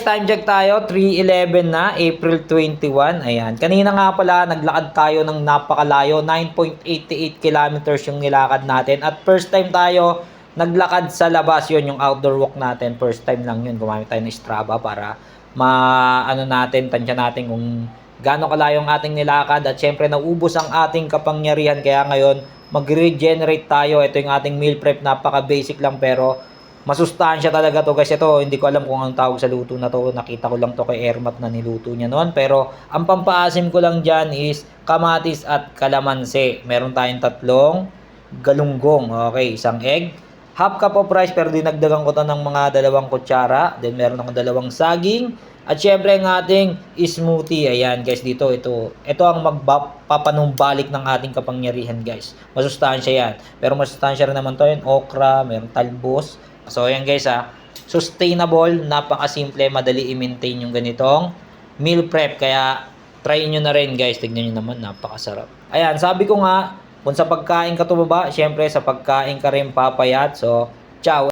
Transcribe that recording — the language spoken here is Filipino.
Time check tayo, 3:11 na, April 21. Ayan. Kanina nga pala, naglakad tayo ng napakalayo, 9.88 kilometers yung nilakad natin. At first time tayo naglakad sa labas, yun yung outdoor walk natin. First time lang yun, gumamit tayo ng Strava para tansya natin kung gaano kalayo ang ating nilakad. At syempre, naubos ang ating kapangyarihan. Kaya ngayon, mag-regenerate tayo. Ito yung ating meal prep, napaka-basic lang pero masustansya talaga to guys. Ito, hindi ko alam kung anong tawag sa luto na to. Nakita ko lang to kay Ermat na niluto niya noon. Pero ang pampaasim ko lang dyan is kamatis at kalamansi. Meron tayong 3 galunggong. Okay, isang egg. Half cup of rice pero dinagdagan ko to ng mga 2 kutsara. Then meron akong 2 saging. At syempre ang ating smoothie. Ayan guys, dito ito ang magpapanumbalik ng ating kapangyarihan guys. Masustansya yan. Pero masustansya rin naman to yun. Okra, meron talbos. So ayan guys sustainable, napakasimple, madali i-maintain yung ganitong meal prep. Kaya try nyo na rin guys, tignan nyo naman, napakasarap. Ayan, sabi ko nga, kung sa pagkain ka tumaba, syempre sa pagkain ka rin papayat. So, ciao!